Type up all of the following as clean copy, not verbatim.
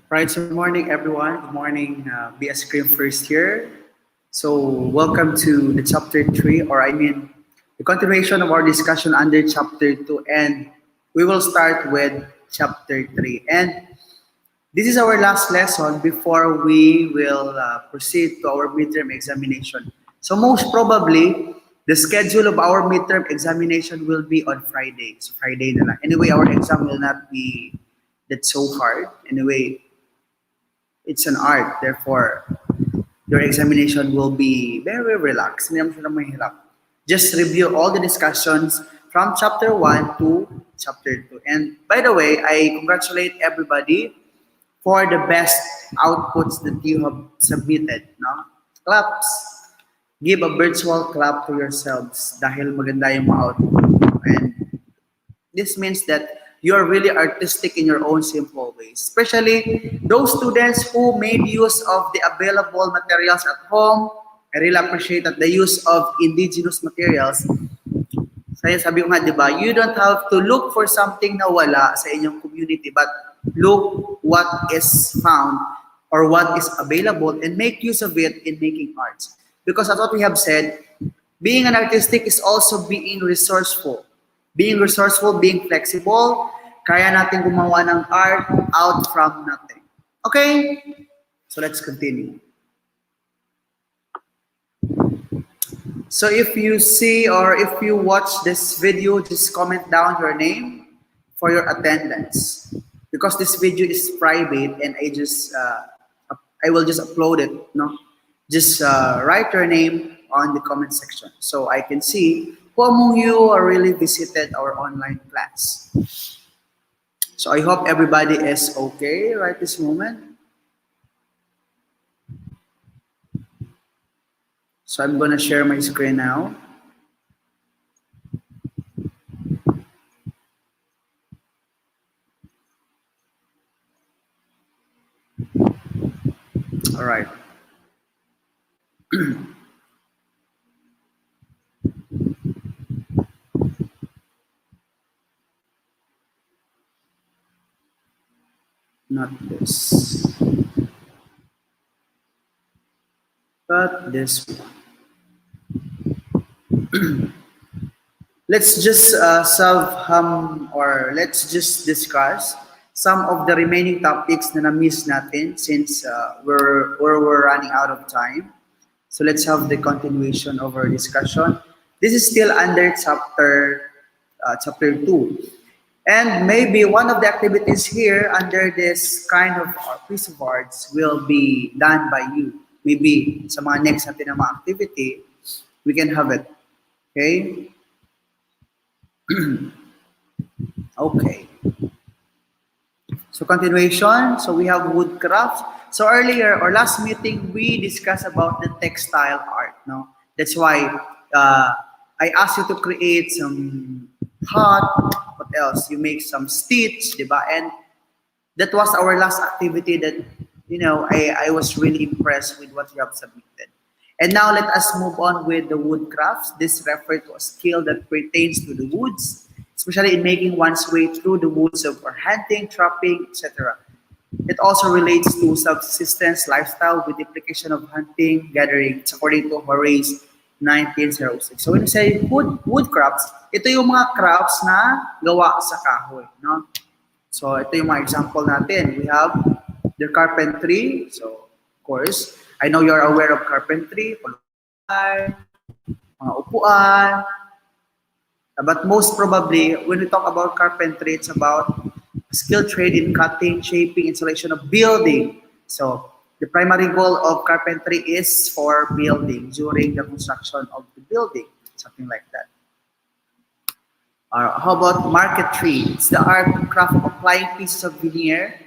Right, so good morning, everyone. Good morning, BS Cream first year. So, welcome to the chapter 3, the continuation of our discussion under chapter 2, and we will start with chapter 3. And this is our last lesson before we will proceed to our midterm examination. So, most probably, the schedule of our midterm examination will be on Friday. So, Friday na lang. Anyway, our exam will not be that so hard. Anyway, it's an art. Therefore, your examination will be very relaxed. Hindi naman siya mahirap. Just review all the discussions from chapter 1 to chapter 2. And by the way, I congratulate everybody for the best outputs that you have submitted. No? Claps. Give a virtual clap to yourselves dahil maganda yung mga output. And this means that you are really artistic in your own simple ways. Especially those students who made use of the available materials at home. I really appreciate that the use of indigenous materials. Kaya sabi ko nga, di ba, you don't have to look for something na wala sa inyong community, but look what is found or what is available and make use of it in making arts. Because as what we have said, being an artistic is also being resourceful. Being resourceful, being flexible, kaya natin gumawa ng art out from nothing. Okay? So let's continue. So if you see or if you watch this video, just comment down your name for your attendance. Because this video is private and I will just upload it. No? Just write your name on the comment section so I can see who among you are really visited our online class. So I hope everybody is okay right this moment. So I'm gonna share my screen now. All right. Not this, but this one. Let's just let's just discuss some of the remaining topics na na-miss natin since we're running out of time. So let's have the continuation of our discussion. This is still under chapter 2. And maybe one of the activities here under this kind of piece of arts will be done by you. Maybe sa mga next natin na mga activity, we can have it. Okay? Okay. So continuation. So we have woodcraft. So earlier or last meeting, we discussed about the textile art. No, that's why I asked you to create some hat. What else? You make some stitch, diba? And that was our last activity. That I was really impressed with what you have submitted. And now let us move on with the woodcrafts. This refers to a skill that pertains to the woods, especially in making one's way through the woods for hunting, trapping, etc. It also relates to subsistence lifestyle with the application of hunting, gathering. It's according to Horace 1906. So when you say wood crafts, ito yung mga crafts na gawa sa kahoy. No? So ito yung mga example natin. We have the carpentry. So of course, I know you're aware of carpentry, mga upuan. But most probably, when we talk about carpentry, it's about skilled trade in cutting, shaping, installation of building. So the primary goal of carpentry is for building during the construction of the building, something like that. How about marquetry? It's the art and craft of applying pieces of veneer,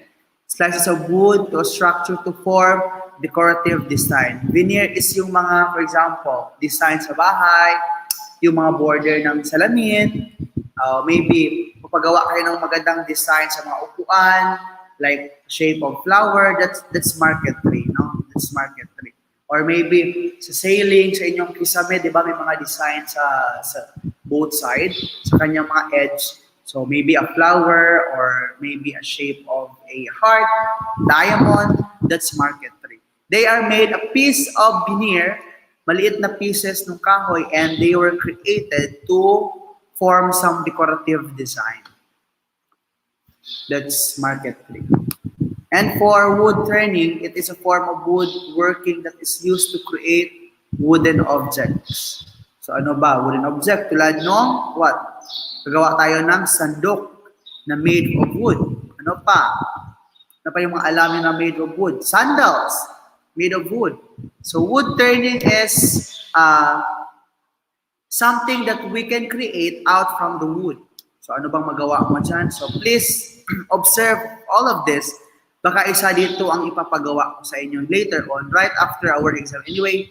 slices of wood to a structure to form decorative design. Veneer is yung mga, for example, design sa bahay, yung mga border ng salamin, maybe papagawa kayo ng magandang design sa mga upuan, like shape of flower, that's marquetry, no? That's marquetry. Or maybe sa sailing, sa inyong kisame, di ba may mga design sa both side, sa kanyang mga edge. So maybe a flower or maybe a shape of a heart, diamond, that's marquetry. They are made a piece of veneer, maliit na pieces ng kahoy, and they were created to form some decorative design. That's marquetry. And for wood turning, it is a form of wood working that is used to create wooden objects. So ano ba? Wooden object tulad no what? Gagawa tayo ng sandok na made of wood. Ano pa? Ano pa yung mga alamin na made of wood? Sandals made of wood. So wood turning is something that we can create out from the wood. So ano bang magawa mo dyan? So please observe all of this. Baka isa dito ang ipapagawa ko sa inyo later on, right after our exam. Anyway,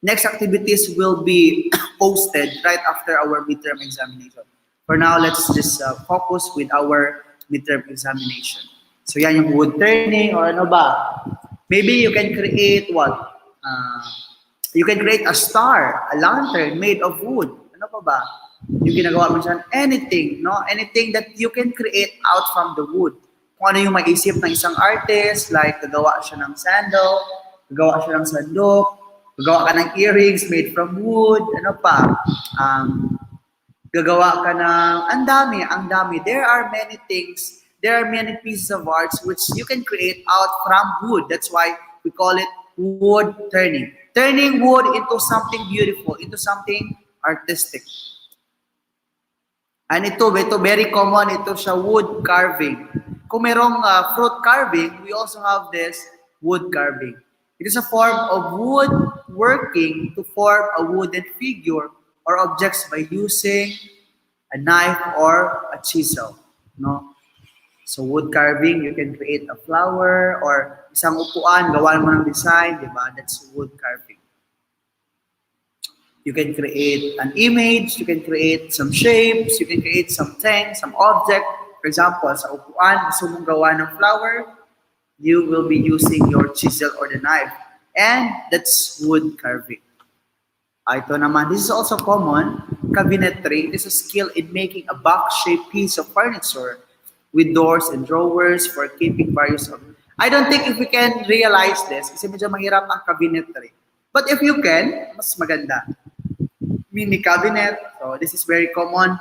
next activities will be posted right after our midterm examination. For now, let's just focus with our midterm examination. So yan yung wood turning or ano ba? Maybe you can create what? You can create a star, a lantern made of wood. Ano pa ba? Yung ginagawa mo dyan, anything, no? Anything that you can create out from the wood. Kung ano yung maisip ng isang artist, like gagawa siya ng sandal, gagawa siya ng sandok, gagawa ka ng earrings made from wood, ano pa? Gagawa ka ng, ang dami. There are many things, there are many pieces of arts which you can create out from wood. That's why we call it wood turning. Turning wood into something beautiful, into something artistic. And ito very common, ito siya wood carving. Kung merong fruit carving, we also have this wood carving. It is a form of wood working to form a wooden figure or objects by using a knife or a chisel. No? So wood carving, you can create a flower or isang upuan, gawa mo ng design, di ba? That's wood carving. You can create an image, you can create some shapes, you can create something, some object. For example, sa upuan, gusto mong gawa ng flower, you will be using your chisel or the knife. And that's wood carving. Ito naman, this is also common, cabinetry. It is a skill in making a box-shaped piece of furniture with doors and drawers for keeping various objects. I don't think if we can realize this, kasi medyo mahirap ang cabinetry. But if you can, mas maganda. Mini cabinet, so this is very common.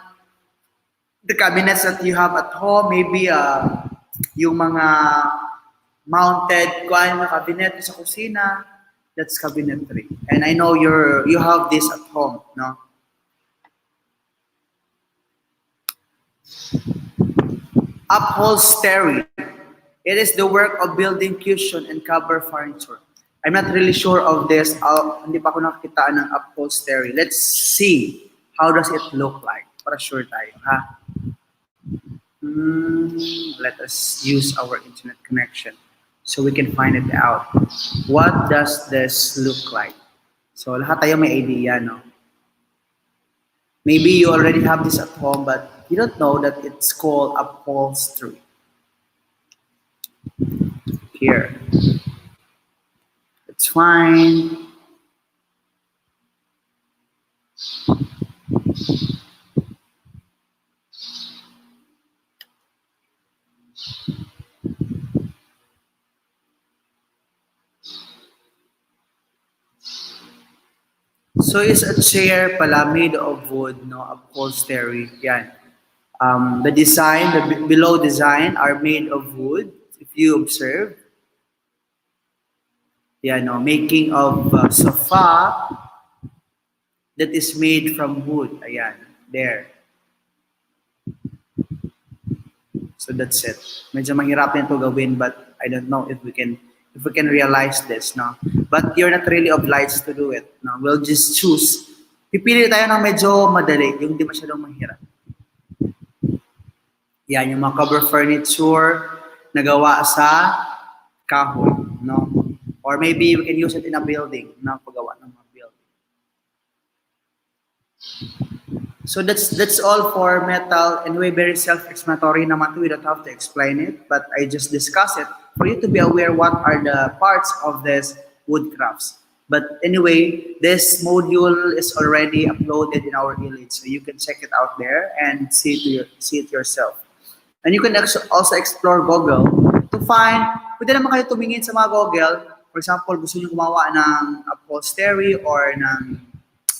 The cabinets that you have at home, maybe yung mga mounted na cabinet sa kusina, that's cabinetry. And I know you have this at home, no? Upholstery. It is the work of building cushion and cover furniture. I'm not really sure of this. Hindi pa ako nakakita ng upholstery. Let's see. How does it look like? Para sure tayo, ha? Let us use our internet connection so we can find it out. What does this look like? So lahat tayo may idea, no? Maybe you already have this at home, but you don't know that it's called upholstery. Here. It's fine. So is a chair pala made of wood, no? Upholstery. Yan. The design, the below design are made of wood. If you observe, yan, no? Making of sofa that is made from wood. Ayan, there. So that's it. Medyo mahirap din ito gawin, but I don't know if we can realize this, no? But you're not really obliged to do it, no? We'll just choose. Pipili tayo ng medyo madali, yung di masyadong mahirap. Yan, yung mga cover furniture na gawa sa kahoy, no? Or maybe we can use it in a building, no? Paggawa ng mga building. So that's all for metal. Anyway, very self-explanatory naman. We don't have to explain it, but I just discuss it for you to be aware what are the parts of this wood crafts. But anyway, this module is already uploaded in our village, so you can check it out there and see it yourself. And you can also explore Google to find, pwede naman kayo tumingin sa mga Google. For example, gusto niyo gumawa ng upholstery or ng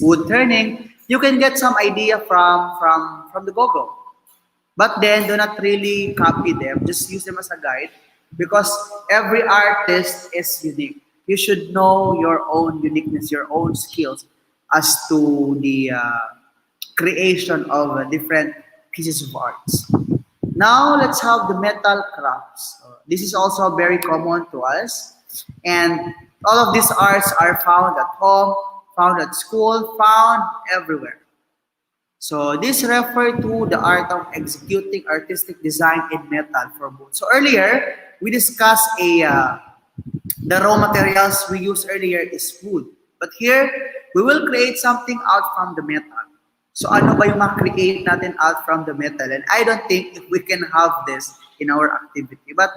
wood turning, you can get some idea from the Google. But then, do not really copy them. Just use them as a guide because every artist is unique. You should know your own uniqueness, your own skills as to the creation of different pieces of arts. Now, let's have the metal crafts. This is also very common to us. And all of these arts are found at home, found at school, found everywhere. So this refer to the art of executing artistic design in metal for wood. So earlier, we discussed the raw materials we used earlier is wood. But here, we will create something out from the metal. So ano ba yung ma-create natin out from the metal? And I don't think if we can have this in our activity. But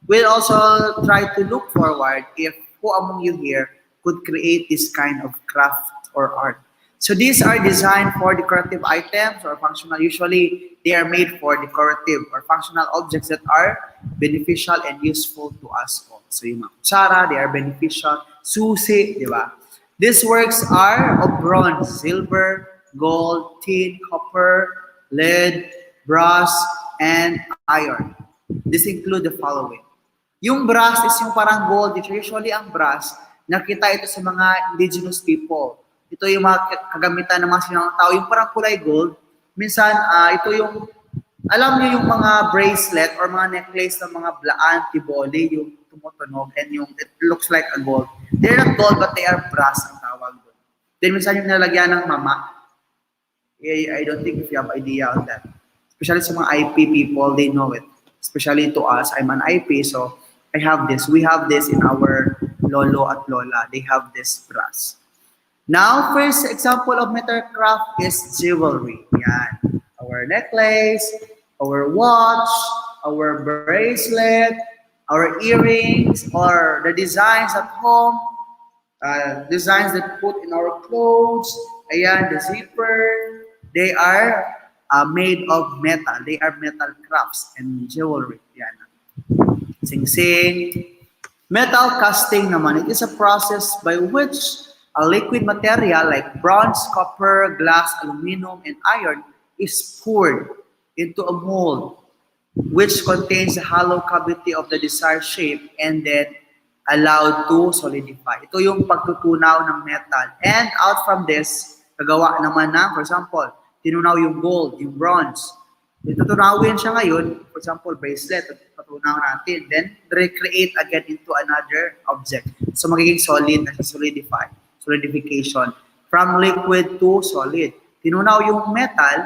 we'll also try to look forward if who among you here could create this kind of craft or art. So these are designed for decorative items or functional. Usually, they are made for decorative or functional objects that are beneficial and useful to us all. So yung mga kutsara, they are beneficial. Susi, di ba? These works are of bronze, silver, gold, tin, copper, lead, brass, and iron. This include the following. Yung brass is yung parang gold. Usually ang brass, nakita ito sa mga indigenous people. Ito yung mga kagamitan ng mga sinang tao. Yung parang kulay gold. Minsan, ito yung, alam niyo yung mga bracelet or mga necklace ng mga blaan, tiboli, yung tumutunog, and yung, it looks like a gold. They're not gold, but they are brass ang tawag doon. Then minsan yung nalagyan ng mama. I don't think if you have idea on that. Especially sa mga IP people, they know it. Especially to us, I'm an IP, so I have this. We have this in our lolo at lola. They have this brass. Now, first example of metal craft is jewelry. Yan. Our necklace, our watch, our bracelet, our earrings, or the designs at home, designs that put in our clothes, ayan, the zipper, they are made of metal. They are metal crafts and jewelry. Yan. Sing-sing. Metal casting naman, it is a process by which a liquid material like bronze, copper, glass, aluminum, and iron is poured into a mold which contains the hollow cavity of the desired shape and then allowed to solidify. Ito yung pagtutunaw ng metal. And out from this, kagawa naman na, for example, tinunaw yung gold, yung bronze. Tutunawin siya ngayon, for example, bracelet, patunaw natin. Then, recreate again into another object. So, magiging solid na siya, solidification. From liquid to solid. Tinunaw yung metal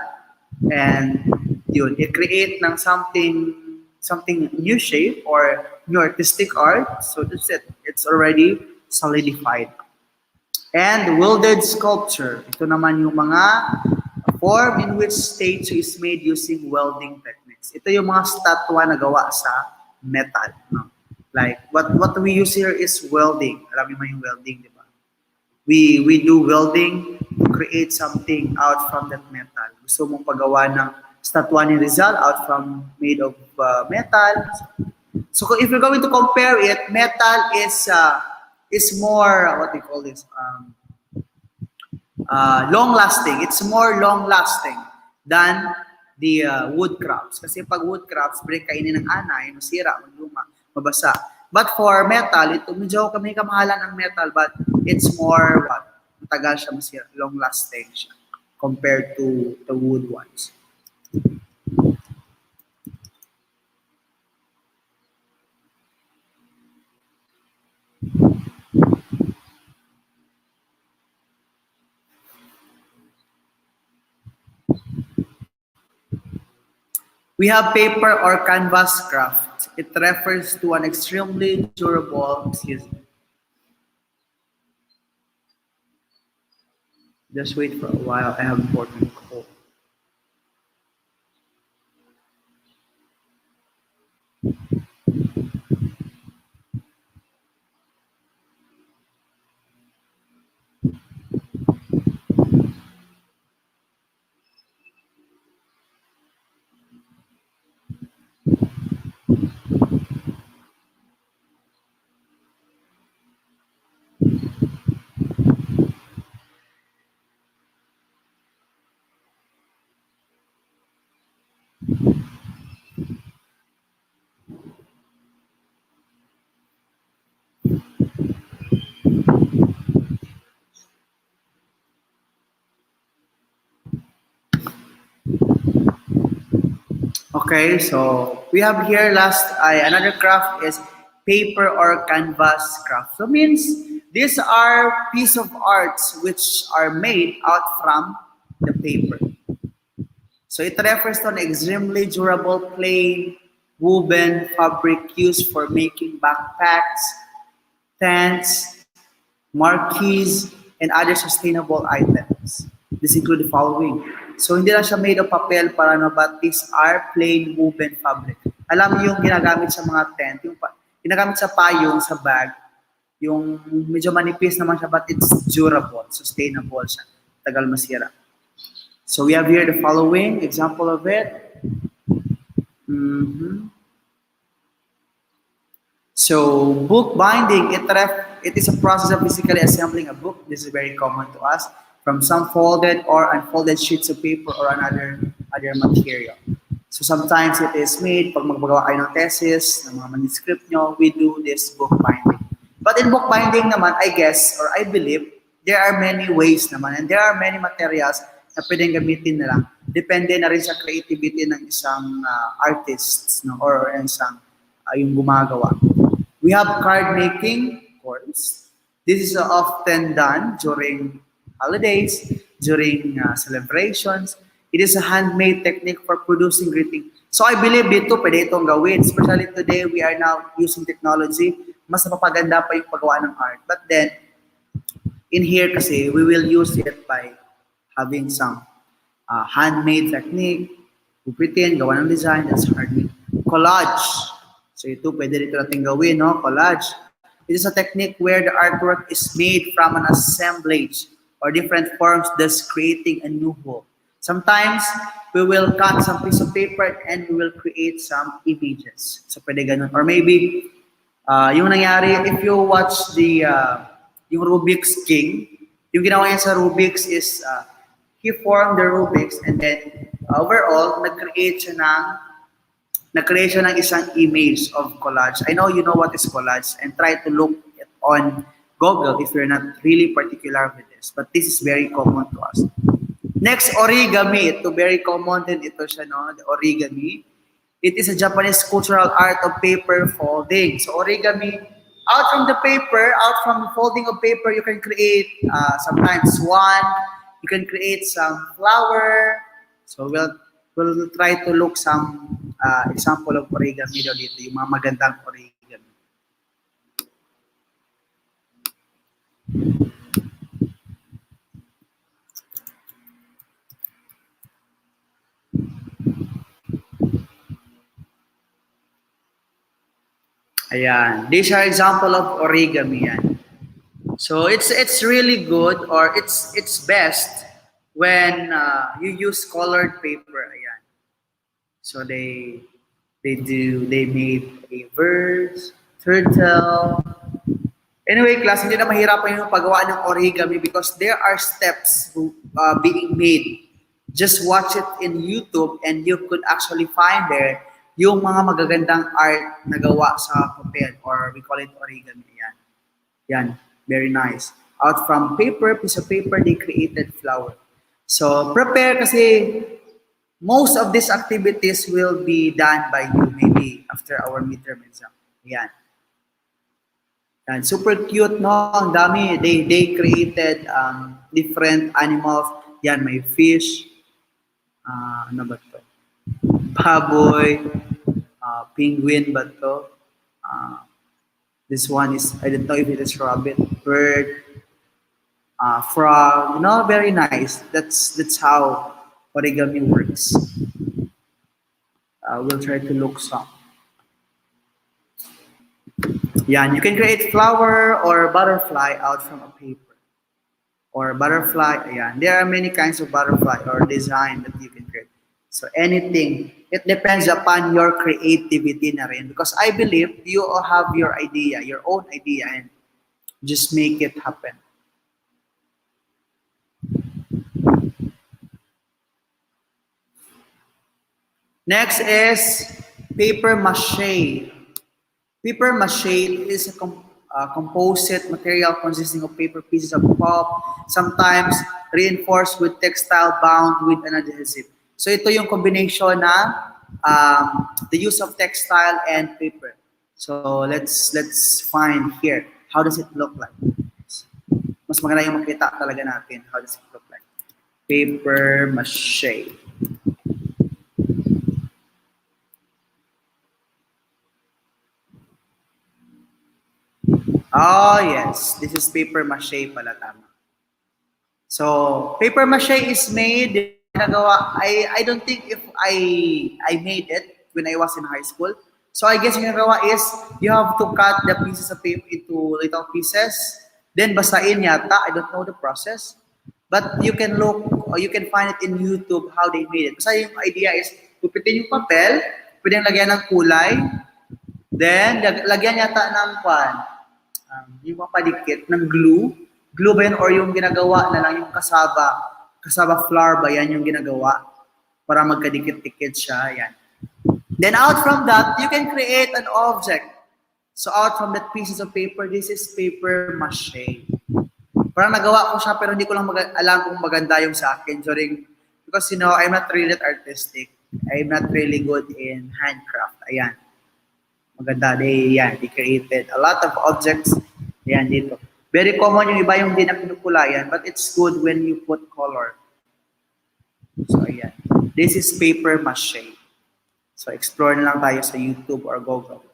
and yun, i-create ng something new shape or new artistic art. So that's it. It's already solidified. And welded sculpture. Ito naman yung mga form in which statue is made using welding techniques. Ito yung mga statwa na gawa sa metal. No? Like, what we use here is welding. Alam niyo man yung welding, di ba? We do welding to create something out from that metal. Gusto mong pagawa ng statwa ni Rizal out from made of metal. So if you're going to compare it, metal is more what do you call this? Long lasting. It's more long lasting than the wood crafts. Kasi pag wood crafts, break kainin ng anay, masira, magluma, mabasa. But for metal, ito medyo kami kamahalan ang metal, but it's more matagal siya, masira, long lasting siya compared to the wood ones. We have paper or canvas craft. It refers to an extremely durable, Just wait for a while. I have important call. Okay, so we have here another craft is paper or canvas craft. So means these are piece of arts which are made out from the paper. So it refers to an extremely durable plain woven fabric used for making backpacks, tents, marquees, and other sustainable items. This include the following. So hindi lang siya made of papel para no, but these are plain woven fabric. Alam mo yung ginagamit sa mga tent, ginagamit sa payong, sa bag, yung medyo manipis naman siya but it's durable, sustainable siya. Tagal masira. So we have here the following example of it. Mhm. So book binding, it is a process of physically assembling a book. This is very common to us from some folded or unfolded sheets of paper or other material. So sometimes it is made pag magbagawa kayo ng thesis, ng mga manuscript nyo, we do this book binding. But in book binding naman, I guess or I believe there are many ways naman and there are many materials na pwedeng gamitin na lang. Depende na rin sa creativity ng isang artist no or isang yung gumagawa. We have card making, of course. This is often done during holidays, during celebrations. It is a handmade technique for producing greeting. So I believe dito pwede itong gawin. Especially today, we are now using technology. Mas napapaganda pa yung paggawa ng art. But then, in here kasi, we will use it by having some handmade technique. Pretend, gawa ng design, that's handmade. Collage. So ito, pwede dito natin gawin, no? Collage. It is a technique where the artwork is made from an assemblage or different forms, thus creating a new whole. Sometimes, we will cut some piece of paper and we will create some images. So pwede ganun. Or maybe, yung nangyari, if you watch yung Rubik's King, yung ginawa niya sa Rubik's is, he formed the Rubik's and then, overall, nag-create siya ng isang image of collage. I know you know what is collage and try to look it on Google if you're not really particular with this. But this is very common to us. Next, origami. Ito very common din ito siya, no? The origami. It is a Japanese cultural art of paper folding. So origami, out from the paper, out from folding of paper, you can create sometimes swan, you can create some flower. So we'll try to look some example of origami daw dito, yung mga magandang origami. Ayan. These are example of origami yan. So it's really good or it's best when you use colored paper. Ayan. So they made a bird, turtle. Anyway, class, hindi na mahirapan yung paggawa ng origami because there are steps being made. Just watch it in YouTube and you could actually find there yung mga magagandang art na gawa sa papel or we call it origami. Yan. Yan. Very nice. Out from paper, piece of paper, they created flower. So prepare kasi most of these activities will be done by you maybe after our midterm exam. Yan. Yan. Super cute, no? Ang dami. They created different animals. Yan, may fish. Ano ba ito? Baboy. Penguin ba ito? This one is, I don't know if it is rabbit, bird, frog. No, very nice. That's how origami works. We'll try to look some. Yan, you can create flower or butterfly out from a paper. Or butterfly, ayan. There are many kinds of butterfly or design that you can create. So anything, it depends upon your creativity na rin. Because I believe you all have your idea, your own idea, and just make it happen. Next is paper mache. Paper mache is a composite material consisting of paper pieces of pulp, sometimes reinforced with textile bound with an adhesive. So ito yung combination na the use of textile and paper. So let's find here. How does it look like? Mas maganda yung makita talaga natin. How does it look like? Paper mache. Oh yes, this is paper mache pala, tama. So paper mache is made. Ginagawa. I don't think if I made it when I was in high school. So I guess ginagawa is you have to cut the pieces of paper into little pieces. Then basain yata. I don't know the process. But you can look or you can find it in YouTube how they made it. Basta yung idea is gupitin yung papel, pwedeng lagyan ng kulay, then lagyan yata ng yung mapadikit ng glue. Glue ba yun or yung ginagawa na lang yung kasaba flour ba yan yung ginagawa para magkadikit-dikit siya, yan. Then out from that, you can create an object. So out from that pieces of paper, this is paper mache. Parang nagawa ko siya pero hindi ko lang alam kung maganda yung sa akin during, because you know, I'm not really that artistic. I'm not really good in handcraft. Ayan. Maganda. They created a lot of objects. Ayan, dito. Very common yung iba yung di na pinukulayan, but it's good when you put color. So, ayan. This is paper mache. So, explore na lang tayo sa YouTube or Google.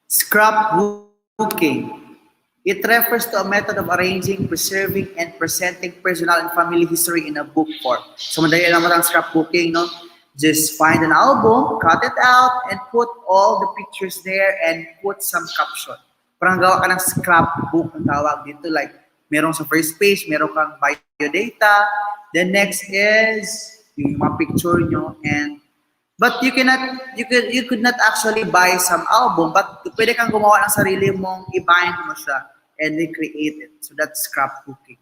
Scrapbooking. It refers to a method of arranging, preserving, and presenting personal and family history in a book form. So, madali lang mo lang scrapbooking, no? Just find an album, cut it out, and put all the pictures there and put some caption. Parang gawa ka ng scrapbook ang tawag dito. Like, merong sa first page, meron kang biodata. Then next is yung mga picture nyo. But you could not actually buy some album, but pwede kang gumawa ng sarili mong i-bind mo siya and recreate it. So that's scrapbooking.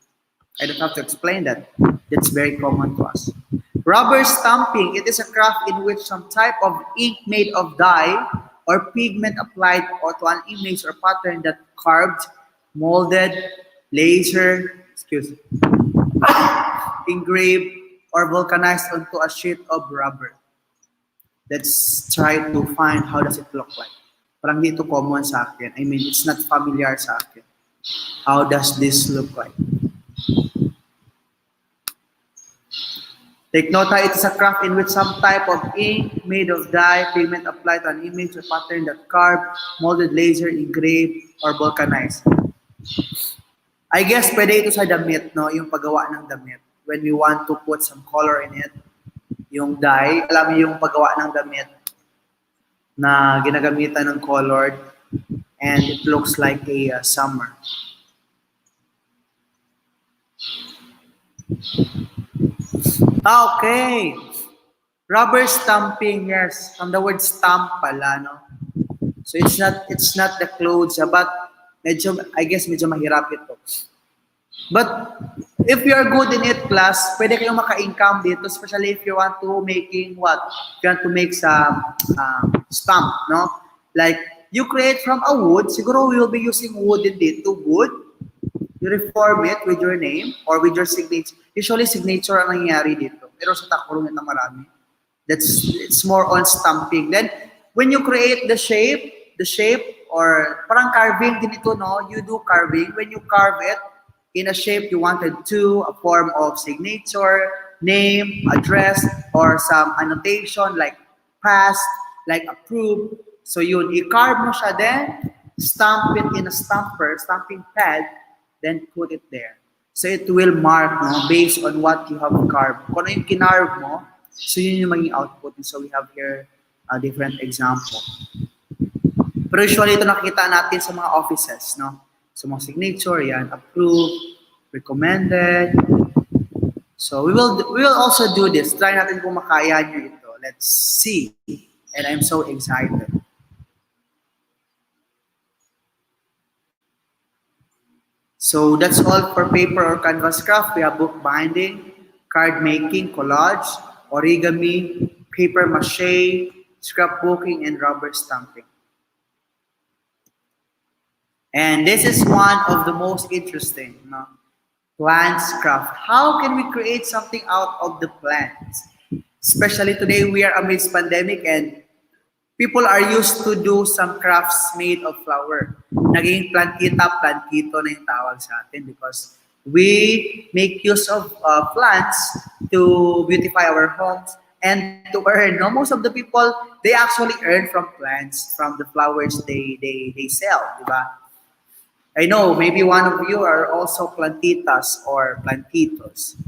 I don't have to explain that. That's very common to us. Rubber stamping. It is a craft in which some type of ink made of dye or pigment applied to an image or pattern that carved, molded, laser, engraved, or vulcanized onto a sheet of rubber. Let's try to find how does it look like. Parang dito common sa akin. I mean, it's not familiar sa akin. How does this look like? Take note how it is a craft in which some type of ink made of dye, pigment applied to an image or pattern that carved, molded, laser, engraved, or vulcanized. I guess pwede ito sa damit, no? Yung paggawa ng damit. When we want to put some color in it, yung dye, alam mo yung paggawa ng damit na ginagamitan ng colored and it looks like a summer. Okay. Rubber stamping, yes. From the word stamp pala, no? So it's not the clothes, but I guess medyo mahirap ito. But if you are good in it, class, pwede kayong maka-income dito, especially if you want to making what? If you want to make some stamp, no? Like, you create from a wood, siguro we will be using wood din dito, wood. You reform it with your name or with your signature. Usually, signature ang nangyayari dito. Pero sa takurong ito marami. It's more on stamping. Then, when you create the shape, or parang carving din ito, no? You do carving. When you carve it, in a shape you wanted to, a form of signature, name, address, or some annotation like passed, like approved. So yun, i-carve mo siya then, stamp it in a stamping pad, then put it there. So it will mark, no, based on what you have carved. Kung ano yung kinarve mo, so yun yung maging output. And so we have here a different example. Pero usually ito nakikita natin sa mga offices, no? So mga signature, yan, approved, recommended. So we will also do this. Try natin kung makaya nyo ito. Let's see. And I'm so excited. So that's all for paper or canvas craft. We have book binding, card making, collage, origami, paper mache, scrapbooking, and rubber stamping. And this is one of the most interesting, plants craft. How can we create something out of the plants? Especially today, we are amidst pandemic and people are used to do some crafts made of flower. Naging plantita, plantito na yung tawag sa atin because we make use of plants to beautify our homes and to earn. No, most of the people, they actually earn from plants, from the flowers they sell, di ba? I know maybe one of you are also plantitas or plantitos.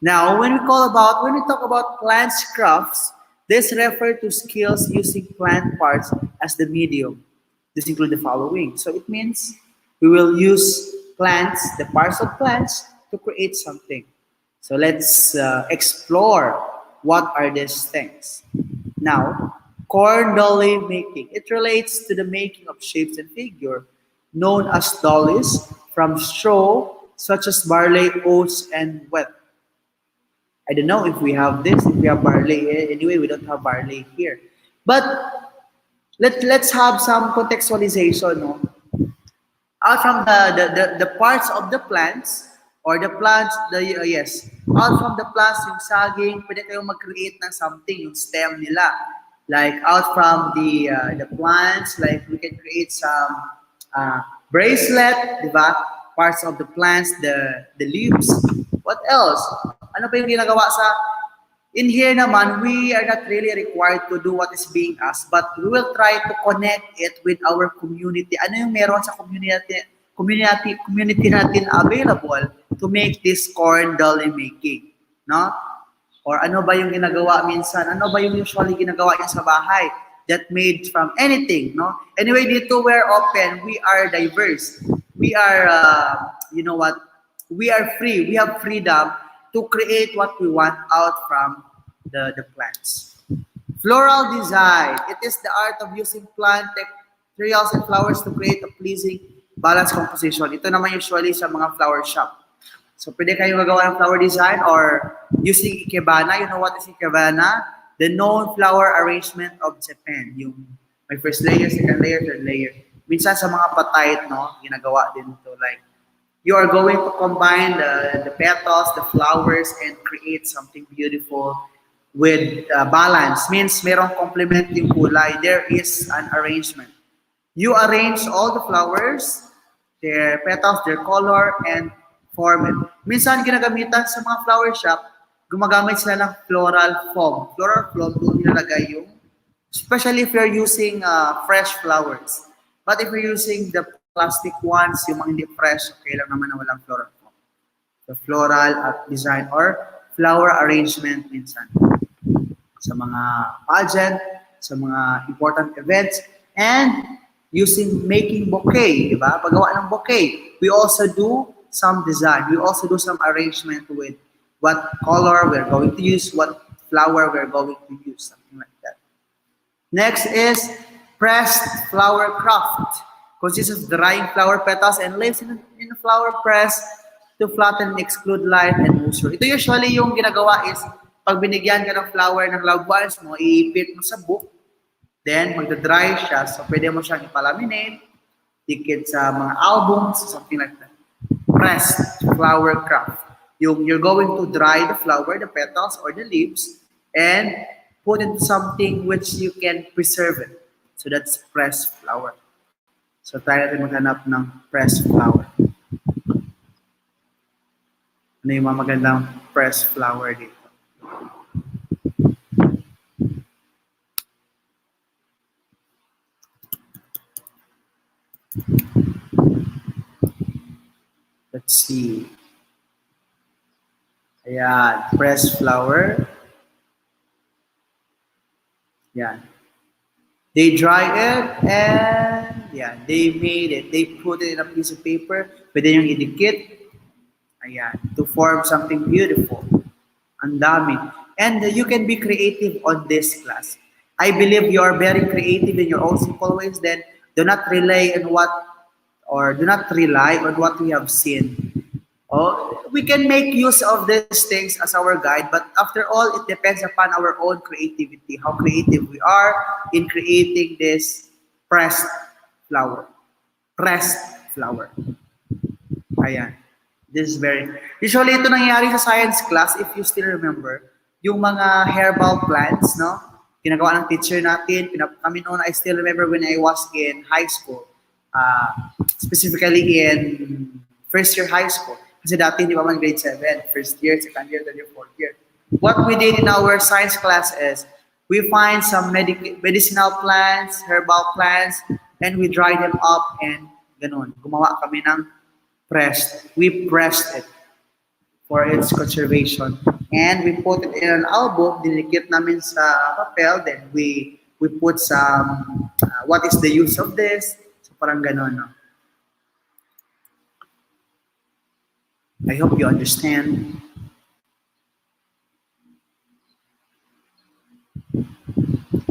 Now, when we talk about plants crafts, this refer to skills using plant parts as the medium. This include the following. So it means we will use plants, the parts of plants, to create something. So let's explore what are these things. Now, corn dolly making. It relates to the making of shapes and figure, known as dollies from straw, such as barley, oats, and wheat. I don't know if we have this, if we have barley. Anyway, we don't have barley here. But let's have some contextualization. No? Out from the parts of the plants or the plants, yes, out from the plants, yung saging, pwede kayong mag-create ng something, yung stem nila. Like out from the plants, like we can create some bracelet, di ba? Parts of the plants, the leaves. What else? Ano pa yung ginagawa sa... In here naman, we are not really required to do what is being asked, but we will try to connect it with our community. Ano yung meron sa community natin available to make this corn dolly making, no? Or ano ba yung ginagawa minsan? Ano ba yung usually ginagawa niya sa bahay that made from anything, no? Anyway, dito we're open, we are diverse. We are, you know what? We are free. We have freedom to create what we want out from the plants. Floral design. It is the art of using plant materials and flowers to create a pleasing balanced composition. Ito naman usually sa mga flower shop. So pwede kayong magawa ng flower design or using ikebana. You know what is ikebana? The known flower arrangement of Japan. Yung may first layer, second layer, third layer. Minsan sa mga patayt, no, ginagawa din ito. Like, you are going to combine the petals, the flowers, and create something beautiful with balance. Means merong complement yung kulay. There is an arrangement. You arrange all the flowers, their petals, their color, and form it. Minsan ginagamitan sa mga flower shop, gumagamit sila ng floral foam. Floral foam, doon nilalagay yung, especially if you're using fresh flowers. But if you're using the plastic ones, yung mga hindi fresh, okay lang naman na walang floral foam. The floral design or flower arrangement minsan sa mga pageant, sa mga important events, and using making bouquet, di ba? Paggawa ng bouquet, we also do some design. We also do some arrangement with what color we're going to use, what flower we're going to use, something like that. Next is pressed flower craft. Consists of drying flower petals and leaves in a flower press to flatten and exclude light and moisture. Ito usually yung ginagawa is, pag binigyan ka ng flower ng loved ones mo, iipit mo sa book, then magdadry siya, so pwede mo siyang ipalaminate, dikit sa mga albums, something like that. Pressed flower craft. You're going to dry the flower, the petals, or the leaves, and put it something which you can preserve it. So that's pressed flower. So tayo natin maghanap ng pressed flower. Ano yung mga magandang pressed flower dito? Let's see. Ayan, pressed flower. Ayan. They dry it and yeah, they made it. They put it in a piece of paper, pwede yung idikit. Ayan, to form something beautiful. Ang dami. And you can be creative on this class. I believe you are very creative in your own simple ways, then do not rely on what we have seen. Oh, we can make use of these things as our guide, but after all, it depends upon our own creativity, how creative we are in creating this pressed flower. pressed flower. Ayan. This is very... Usually, ito nangyayari sa science class, if you still remember, yung mga herbal plants, no? Ginagawa ng teacher natin. Kami noon, I still remember when I was in high school, specifically in first year high school. Kasi dati, di ba man grade 7, first year, second year, third year, fourth year. What we did in our science class is, we find some medicinal plants, herbal plants, and we dry them up and ganun. Gumawa kami ng pressed. We pressed it for its conservation. And we put it in an album, dinikit namin sa papel, then we put some, what is the use of this? So parang ganun, no? I hope you understand.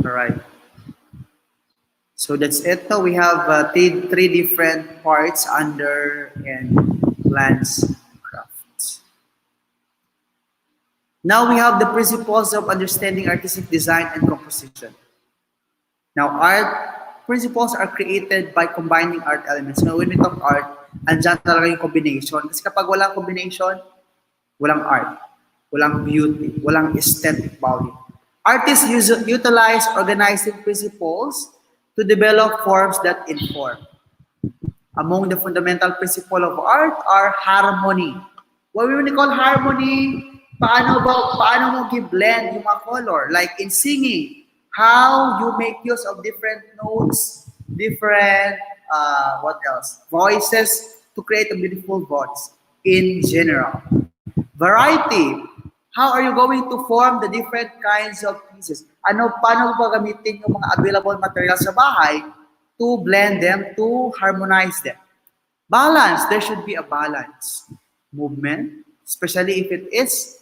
All right. So that's it. So we have three different parts under and plants crafts. Now we have the principles of understanding artistic design and composition. Now art principles are created by combining art elements. Now when we talk art, andyan talaga yung combination. Kasi kapag walang combination, walang art, walang beauty, walang aesthetic value. Artists utilize organizing principles to develop forms that inform. Among the fundamental principles of art are harmony. What we call harmony, paano mo gi-blend yung mga color? Like in singing, how you make use of different notes, different, what else? Voices to create a beautiful voice in general. Variety, how are you going to form the different kinds of pieces? Paano ba gamitin yung mga available materials sa bahay to blend them, to harmonize them? Balance, there should be a balance. Movement, especially if it is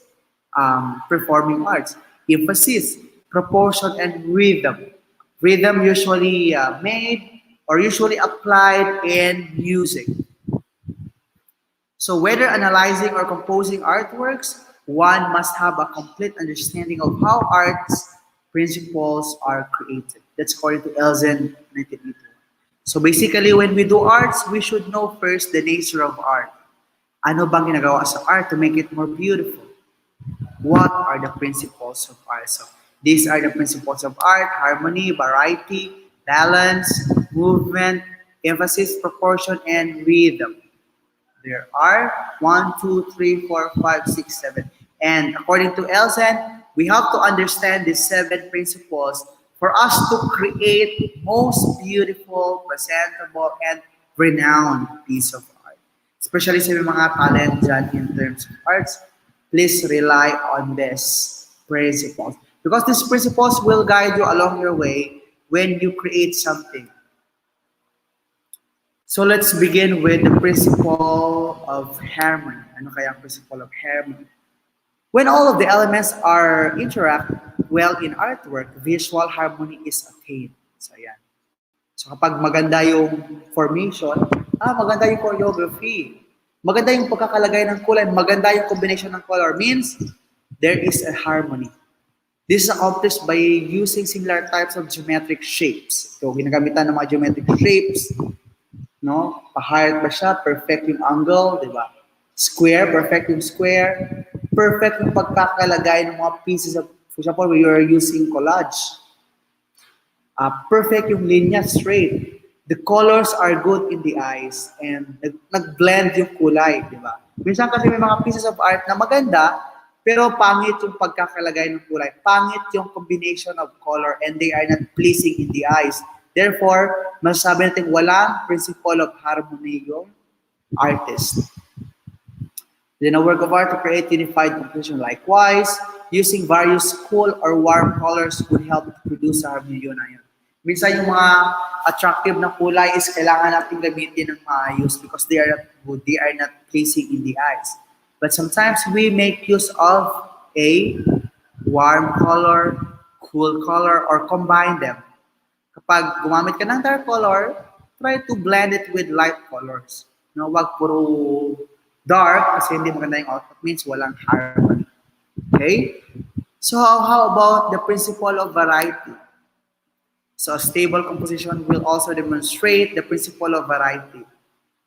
performing arts. Emphasis, proportion, and rhythm. Rhythm usually made or usually applied in music. So whether analyzing or composing artworks, one must have a complete understanding of how art's principles are created. That's according to Elzen, 1981. So basically, when we do arts, we should know first the nature of art. Ano bang ginagawa sa art to make it more beautiful? What are the principles of art? So these are the principles of art: harmony, variety, balance, movement, emphasis, proportion, and rhythm. There are 1, 2, 3, 4, 5, 6, 7. And according to Elzen, we have to understand these 7 principles for us to create most beautiful, presentable, and renowned piece of art. Especially sa mga talent dyan in terms of arts, please rely on these principles. Because these principles will guide you along your way when you create something. So let's begin with the principle of harmony. Ano kaya ang principle of harmony? When all of the elements are interact well in artwork, visual harmony is attained. So yan. So kapag maganda yung formation, maganda yung choreography, maganda yung pagkakalagay ng kulay, maganda yung combination ng color, means there is a harmony. This is accomplished by using similar types of geometric shapes. So ginagamitan ng mga geometric shapes, no? Pa-heart ba siya? Perfect yung angle, di ba? Square, perfect yung square. Perfect yung pagkakalagay ng mga pieces of, for example, when you are using collage. Perfect yung linya, straight. The colors are good in the eyes and nag-blend yung kulay, di ba? Minsan kasi may mga pieces of art na maganda, pero pangit yung pagkakalagay ng kulay. Pangit yung combination of color and they are not pleasing in the eyes. Therefore, masasabi natin walang principle of harmony yung artist. Then a work of art to create unified composition. Likewise, using various cool or warm colors would help to produce a harmony yun na yun. Minsan yung mga attractive na kulay is kailangan natin gamitin ng maayos because they are not good, they are not pleasing in the eyes. But sometimes we make use of a warm color, cool color, or combine them. Kapag gumamit ka ng dark color, try to blend it with light colors. No, wag puro dark kasi hindi maganda yung output, means walang harmony. Okay? So how about the principle of variety? So a stable composition will also demonstrate the principle of variety.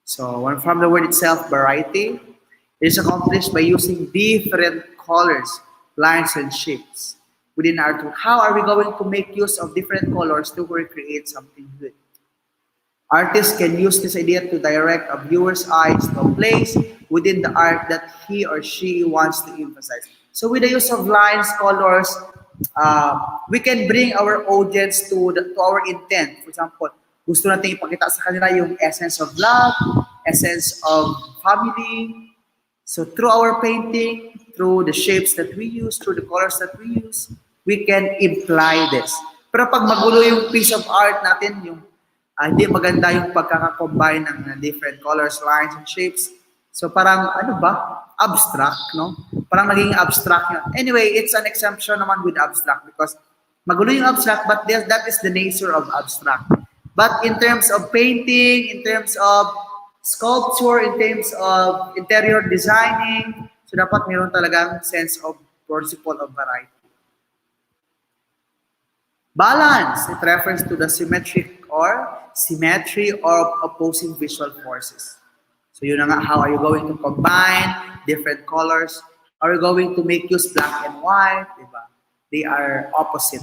So when from the word itself, variety, it is accomplished by using different colors, lines, and shapes within art. How are we going to make use of different colors to recreate something good? Artists can use this idea to direct a viewer's eyes to a place within the art that he or she wants to emphasize. So with the use of lines, colors, we can bring our audience to our intent. For example, gusto natin ipakita sa kanila yung essence of love, essence of family. So through our painting, through the shapes that we use, through the colors that we use, we can imply this. Pero pag magulo yung piece of art natin, yung hindi maganda yung pagkakakombine ng different colors, lines, and shapes. So parang ano ba? Abstract, no? Parang naging abstract yun. Anyway, it's an exemption naman with abstract because magulo yung abstract, but that is the nature of abstract. But in terms of painting, in terms of sculpture, in terms of interior designing, so dapat mayroon talagang sense of principle of variety. Balance, it refers to the symmetry of opposing visual forces. So yun na nga, how are you going to combine different colors? Are you going to make use black and white? Diba? They are opposite.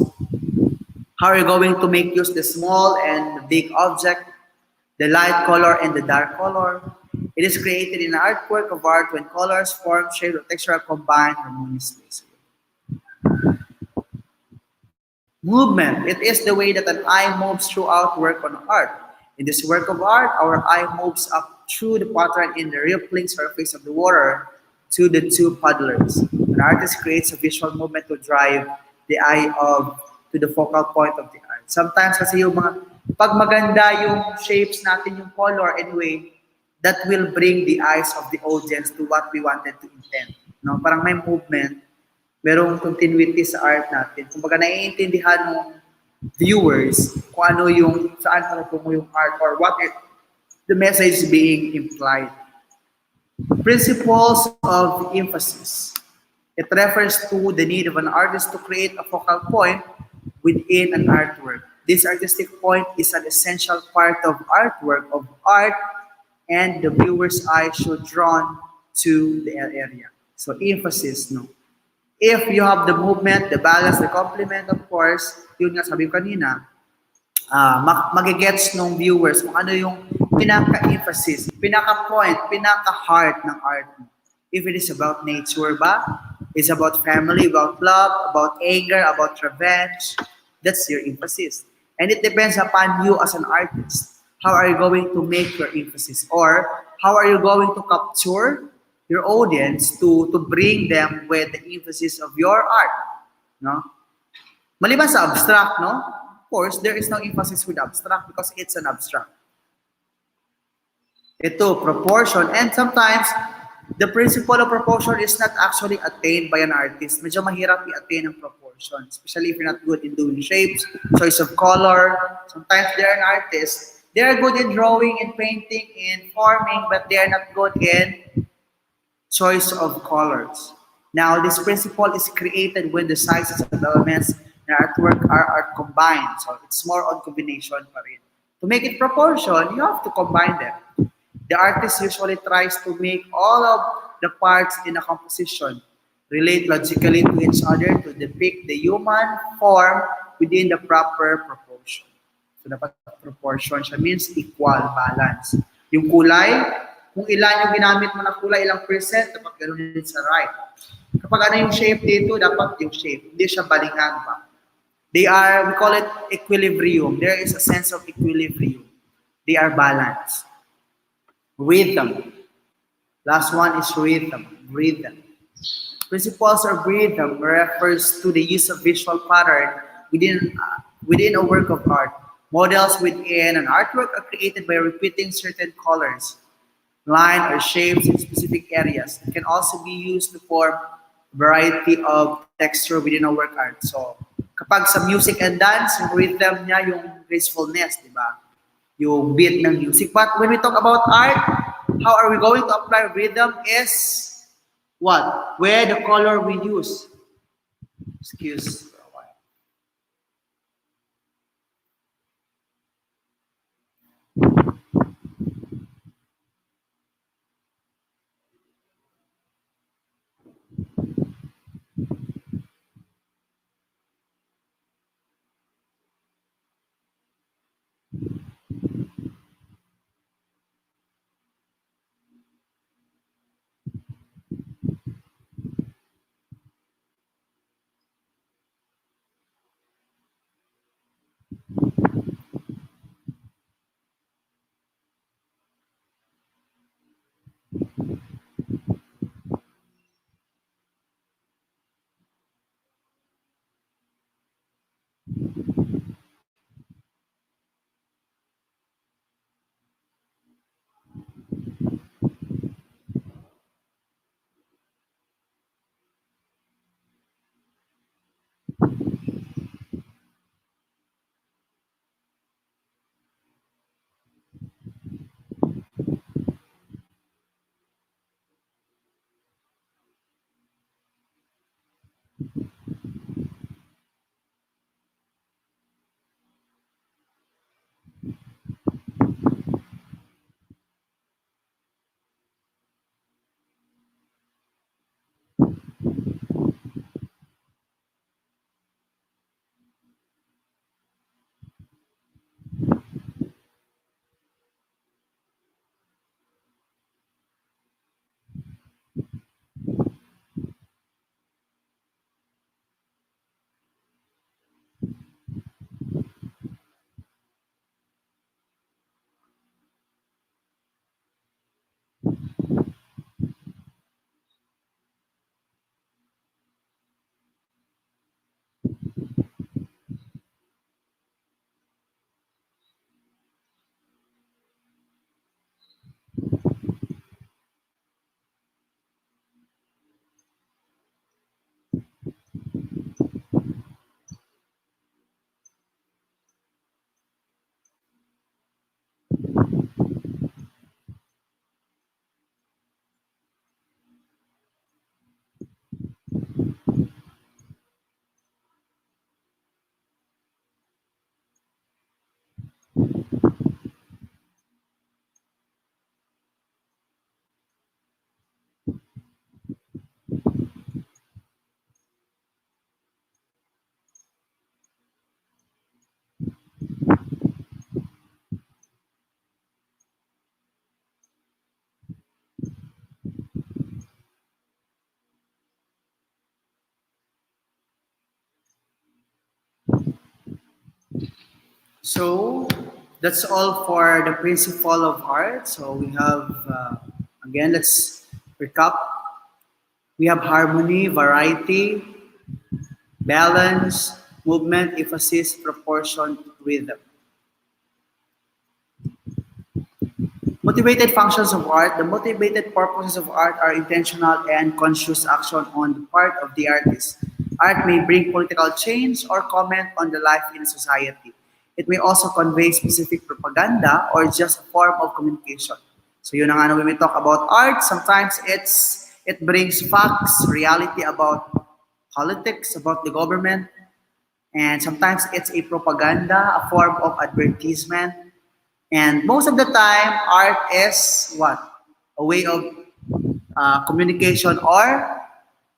How are you going to make use the small and the big object, the light color and the dark color? It is created in an artwork of art when colors, form, shape, or texture are combined harmoniously. Movement. It is the way that an eye moves throughout work on art. In this work of art, our eye moves up through the pattern in the rippling surface of the water to the two paddlers. An artist creates a visual movement to drive the eye to the focal point of the art. Sometimes kasi yung mga, pag maganda yung shapes natin, yung color, anyway, that will bring the eyes of the audience to what we wanted to intend. No? Parang may movement, merong continuity sa art natin. Kung baga naiintindihan ng viewers kung ano yung, saan palatungo yung art or what the message being implied. Principles of emphasis. It refers to the need of an artist to create a focal point within an artwork. This artistic point is an essential part of artwork of art and the viewer's eye should drawn to the area. So emphasis, no? If you have the movement, the balance, the complement, of course, yun nga sabi ko kanina, magigets ng viewers kung ano yung pinaka-emphasis, pinaka-point, pinaka-heart ng art mo. If it is about nature ba, it's about family, about love, about anger, about revenge, that's your emphasis. And it depends upon you as an artist. How are you going to make your emphasis? Or how are you going to capture your audience to bring them with the emphasis of your art, no? Maliban sa abstract, no? Of course, there is no emphasis with abstract because it's an abstract. Ito, proportion. And sometimes, the principle of proportion is not actually attained by an artist. Medyo mahirap i-attain ang proportion, especially if you're not good in doing shapes, choice of color. Sometimes they're an artist. They're good in drawing, in painting, in forming, but they are not good in choice of colors. Now, this principle is created when the sizes of elements in artwork are combined. So, it's more on combination pa rin. To make it proportion, you have to combine them. The artist usually tries to make all of the parts in a composition relate logically to each other to depict the human form within the proper proportion. So, dapat proportion siya means equal, balance. Yung kulay, kung ilan yung ginamit mo na kulay, ilang percent, dapat ganoon din sa right. Kapag ano yung shape dito, dapat yung shape. Hindi siya balingan pa. They are, we call it equilibrium. There is a sense of equilibrium. They are balanced. Rhythm. Last one is rhythm. Rhythm. Principles of rhythm refers to the use of visual pattern within a work of art. Models within an artwork are created by repeating certain colors, line or shapes in specific areas. It can also be used to form a variety of texture within a work art. So, kapag sa music and dance, yung rhythm niya, yung gracefulness, di ba? Yung beat ng music. But when we talk about art, how are we going to apply rhythm is what? Where the color we use. Excuse for a while. So that's all for the principle of art. So we have, again, let's recap. We have harmony, variety, balance, movement, emphasis, proportion, rhythm. Motivated functions of art. The motivated purposes of art are intentional and conscious action on the part of the artist. Art may bring political change or comment on the life in society. It may also convey specific propaganda or just a form of communication. So yun ang ano when we talk about art, sometimes it brings facts, reality about politics, about the government, and sometimes it's a propaganda, a form of advertisement, and most of the time, art is what? A way of communication or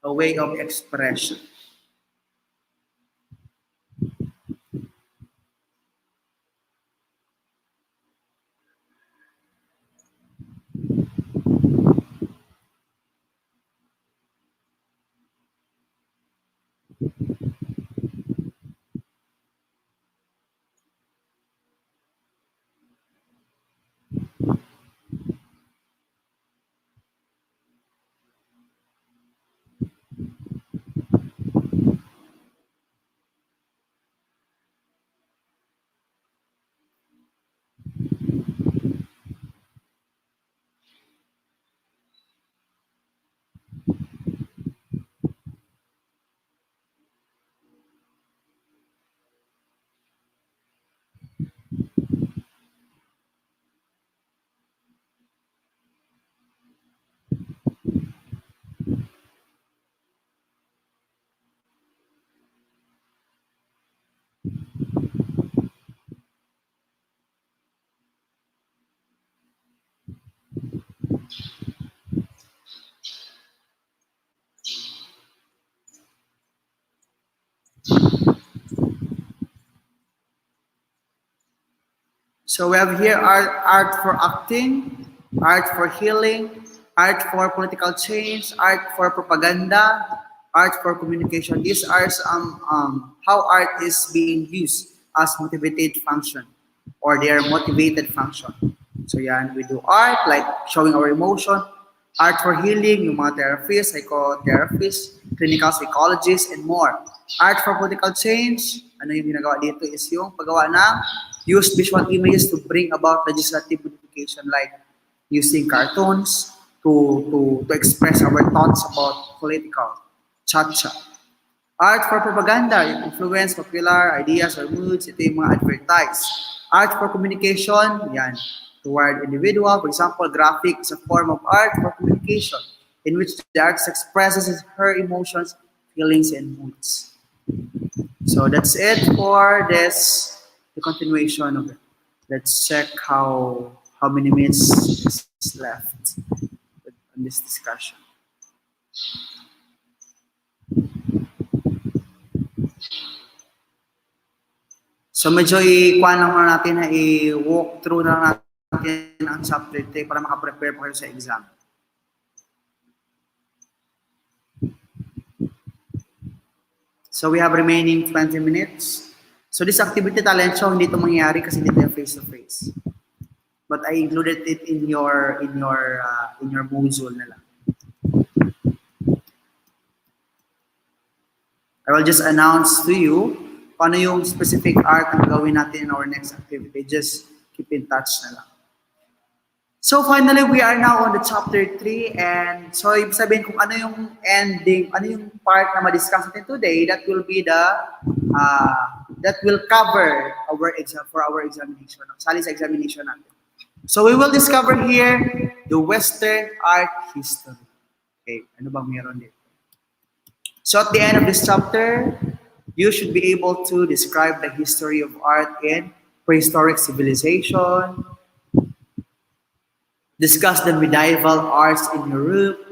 a way of expression. So we have here art for acting, art for healing, art for political change, art for propaganda, art for communication. These are some how art is being used as motivated function or their motivated function. So yeah, we do art like showing our emotion, Art for healing, yung mga therapists, psychotherapists, clinical psychologists, and more. Art for political change, ano yung ginagawa dito is yung paggawa ng use visual images to bring about legislative modification like using cartoons to express our thoughts about political cha-cha. Art for propaganda, yung influence, popular ideas or moods, ito yung mga advertise. Art for communication, yan, toward individual. For example, graphic is a form of art for communication in which the artist expresses her emotions, feelings, and moods. So that's it for this, the continuation of it. Let's check how many minutes is left on this discussion. So medyo i-kuha lang muna natin na i-walk through na natin ang chapter 3 para makaprepare po kayo sa exam. So we have remaining 20 minutes. So this activity talent show, hindi ito mangyayari kasi hindi tayo face-to-face. But I included it in your module na lang. I will just announce to you kung ano yung specific art ang gawin natin in our next activity. Just keep in touch na lang. So finally, we are now on the chapter 3 and so ibig sabihin kung ano yung ending, ano yung part na ma-discuss natin today, that will be that will cover our exam for our examination, sali sa examination natin. So we will discover here the Western art history. Okay, ano bang meron dito? So at the end of this chapter, you should be able to describe the history of art in prehistoric civilization, discuss the medieval arts in Europe,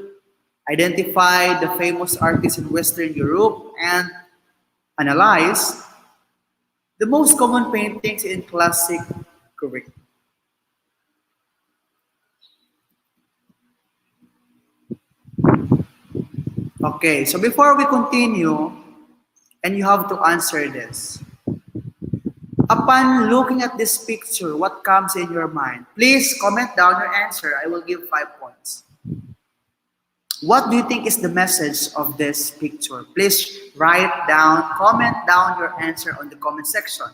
identify the famous artists in Western Europe, and analyze the most common paintings in classic Greek. Okay, so before we continue, and you have to answer this. Upon looking at this picture, what comes in your mind? Please comment down your answer. I will give 5 points. What do you think is the message of this picture? Please write down, comment down your answer on the comment section.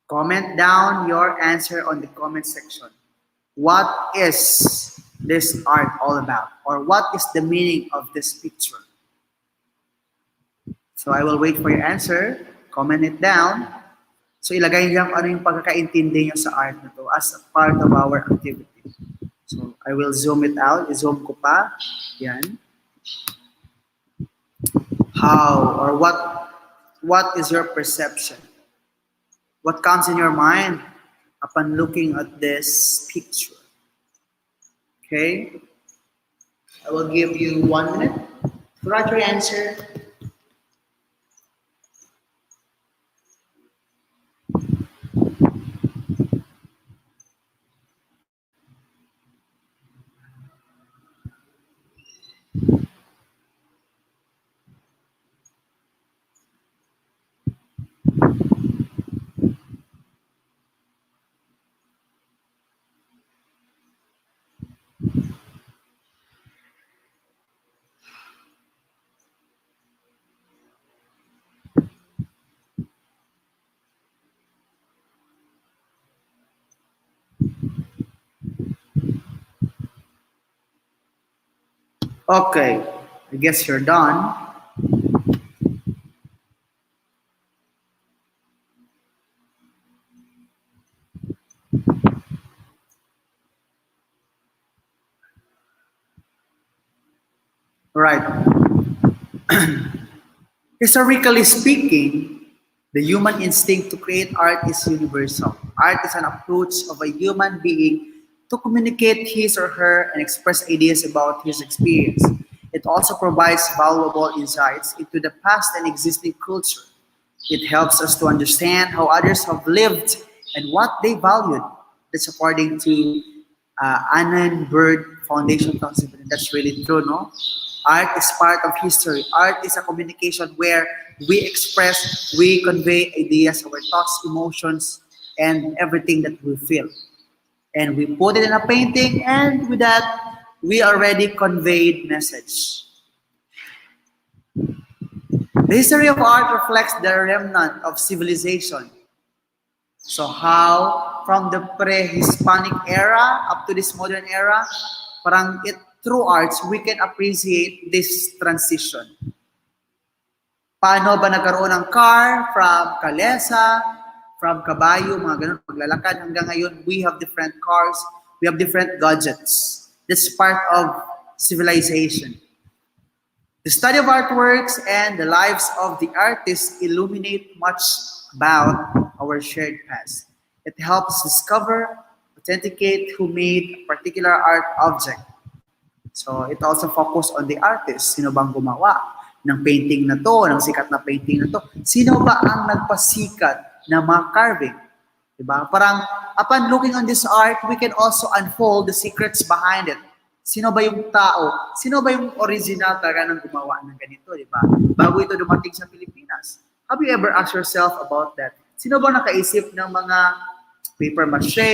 Comment down your answer on the comment section. What is this art all about? Or what is the meaning of this picture? So I will wait for your answer. Comment it down. So ilagay niyo ano yung pagkakaintindi niyo sa art na to as a part of our activity. So I will zoom it out. I-zoom ko pa. Yan. How or what is your perception? What comes in your mind upon looking at this picture? Okay? I will give you 1 minute to write your answer. Okay, I guess you're done. Right. Historically speaking, the human instinct to create art is universal. Art is an approach of a human being to communicate his or her and express ideas about his experience. It also provides valuable insights into the past and existing culture. It helps us to understand how others have lived and what they valued. That's according to Annenberg Foundation concept. And that's really true, no? Art is part of history. Art is a communication where we express, we convey ideas, our thoughts, emotions, and everything that we feel. And we put it in a painting, and with that, we already conveyed message. The history of art reflects the remnant of civilization. So how from the pre-Hispanic era up to this modern era, parang through arts, we can appreciate this transition. Paano ba nagkaroon ng car from kalesa, from kabayo, mga ganun, paglalakad hanggang ngayon, we have different cars, we have different gadgets. That's part of civilization. The study of artworks and the lives of the artists illuminate much about our shared past. It helps discover, authenticate who made a particular art object. So it also focuses on the artist. Sino bang gumawa ng painting na to, ng sikat na painting na to? Sino ba ang nagpasikat na mga carving? Diba? Parang upon looking on this art, we can also unfold the secrets behind it. Sino ba yung tao? Sino ba yung original talaga ng gumawa ng ganito, di ba? Bago ito dumating sa Pilipinas. Have you ever asked yourself about that? Sino ba nakaisip ng mga paper mache?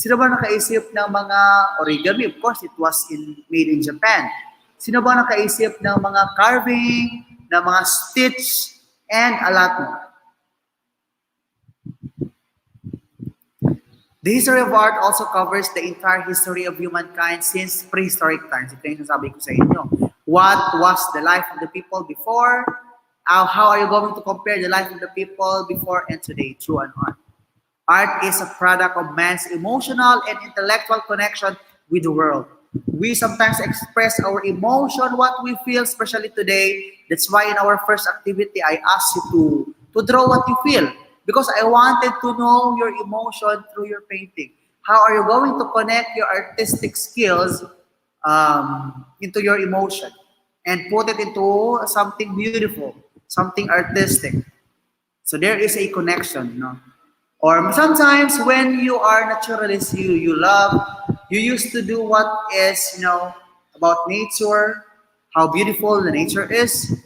Sino ba nakaisip ng mga origami? Of course, it was made in Japan. Sino ba nakaisip ng mga carving, ng mga stitch, and a lot more? The history of art also covers the entire history of humankind since prehistoric times. Ito yung sasabi ko sa inyo. What was the life of the people before? How are you going to compare the life of the people before and today, through and on? Art is a product of man's emotional and intellectual connection with the world. We sometimes express our emotion, what we feel, especially today. That's why in our first activity, I asked you to draw what you feel. Because I wanted to know your emotion through your painting. How are you going to connect your artistic skills into your emotion and put it into something beautiful, something artistic? So there is a connection, no? Or sometimes when you are naturalist, you love, you used to do what is, about nature, how beautiful the nature is.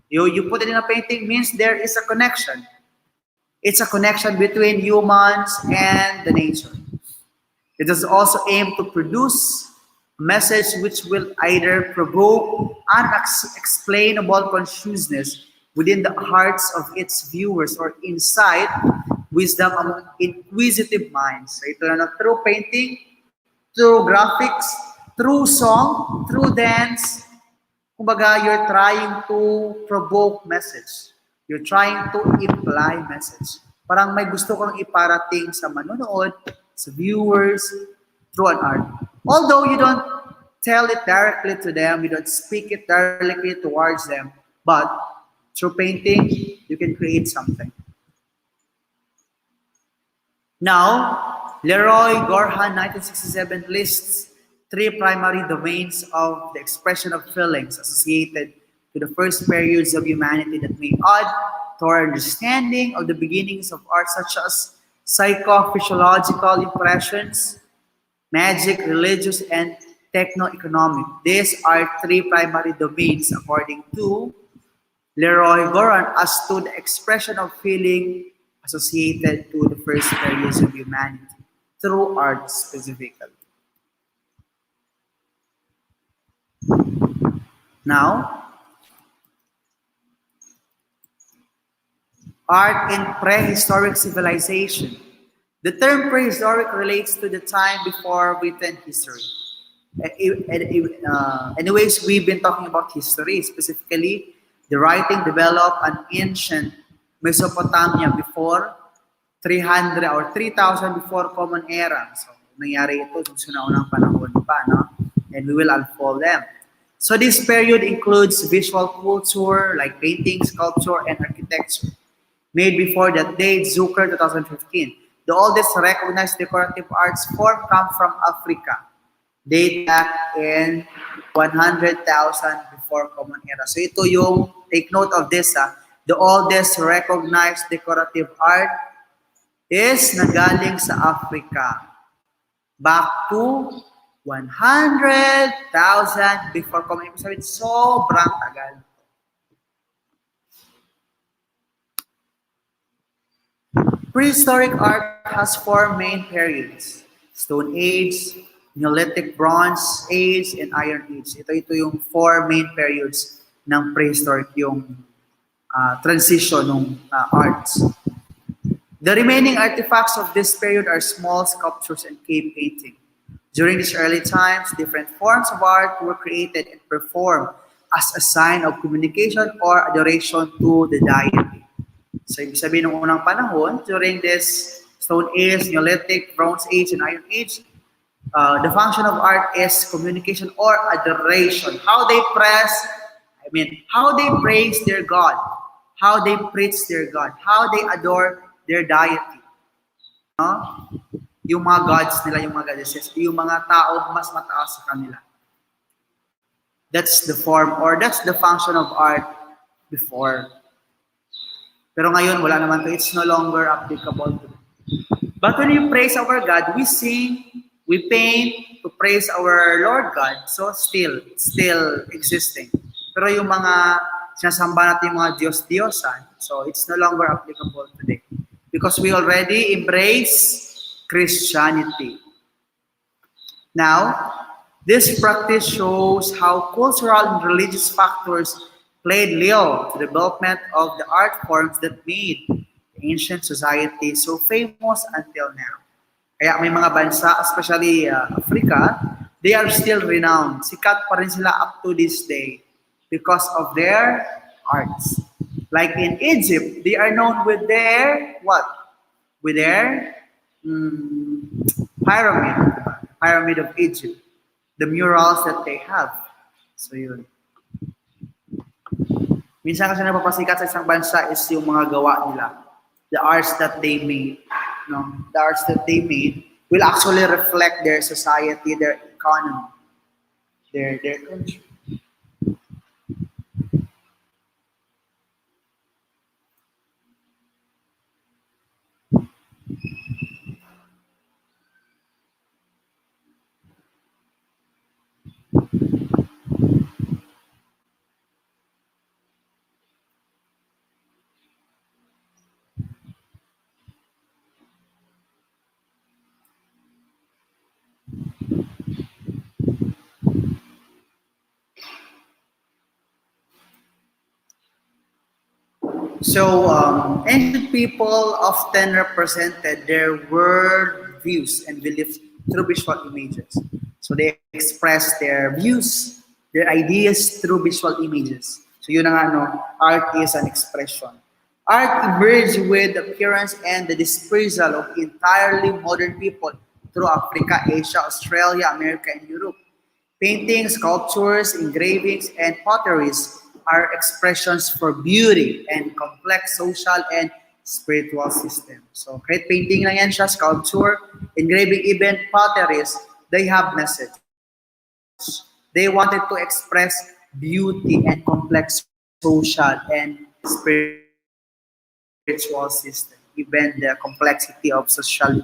You put it in a painting means there is a connection. It's a connection between humans and the nature. It does also aim to produce a message which will either provoke unexplainable consciousness within the hearts of its viewers or incite wisdom among inquisitive minds. So ito na through painting, through graphics, through song, through dance, kumbaga you're trying to provoke message. You're trying to imply message. Parang may gusto kang iparating sa manonood, sa viewers, through an art. Although you don't tell it directly to them, you don't speak it directly towards them, but through painting, you can create something. Now, Leroy Gorhan, 1967, lists 3 primary domains of the expression of feelings associated to the first periods of humanity that may add to our understanding of the beginnings of art, such as psychophysiological impressions, magic, religious, and techno-economic. These are 3 primary domains, according to Leroy Goran, as to the expression of feeling associated to the first periods of humanity, through art specifically. Now, art in prehistoric civilization. The term prehistoric relates to the time before written history. Anyways, we've been talking about history, specifically the writing developed in ancient Mesopotamia before 300 or 3,000 before Common Era. So, nangyari ito sa sinaunang panahon pa, no? And we will unfold them. So, this period includes visual culture like painting, sculpture, and architecture. Made before that date, Zucker, 2015. The oldest recognized decorative arts form come from Africa. Date back in 100,000 before Common Era. So ito yung, take note of this, the oldest recognized decorative art is nagaling sa Africa. Back to 100,000 before Common Era. So it's sobrang tagal. Prehistoric art has 4 main periods: Stone Age, Neolithic, Bronze Age, and Iron Age. Ito yung four main periods ng prehistoric, yung transition ng arts. The remaining artifacts of this period are small sculptures and cave painting. During these early times, different forms of art were created and performed as a sign of communication or adoration to the deity. So, ibig sabihin ng unang panahon, during this Stone Age, Neolithic, Bronze Age, and Iron Age, the function of art is communication or adoration. How they how they praise their God, how they preach their God, how they adore their deity. No? Yung mga gods nila, yung mga goddesses, yung mga tao mas mataas sa kanila. That's the form or that's the function of art before. Pero ngayon, wala naman to. It's no longer applicable. But when we praise our God, we sing, we paint to praise our Lord God. So still existing. Pero yung mga sinasamba natin yung mga Diyos-Diyosan, so it's no longer applicable today. Because we already embrace Christianity. Now, this practice shows how cultural and religious factors played little to the development of the art forms that made the ancient society so famous until now. Kaya may mga bansa, especially Africa, they are still renowned. Sikat pa rin sila up to this day because of their arts. Like in Egypt, they are known with their what? With their pyramid of Egypt, the murals that they have. So yun. Minsan kasi napapasikat sa isang bansa is yung mga gawa nila. The arts that they made. No? The arts that they made will actually reflect their society, their economy, their country. So, ancient people often represented their world views and beliefs through visual images. So, they express their views, their ideas through visual images. So, yun ang art is an expression. Art emerged with the appearance and the dispersal of entirely modern people through Africa, Asia, Australia, America, and Europe. Paintings, sculptures, engravings, and potteries are expressions for beauty and complex social and spiritual systems. So, kahit painting lang yan siya, sculpture, engraving, even potteries, they have message. They wanted to express beauty and complex social and spiritual system, even the complexity of sociality.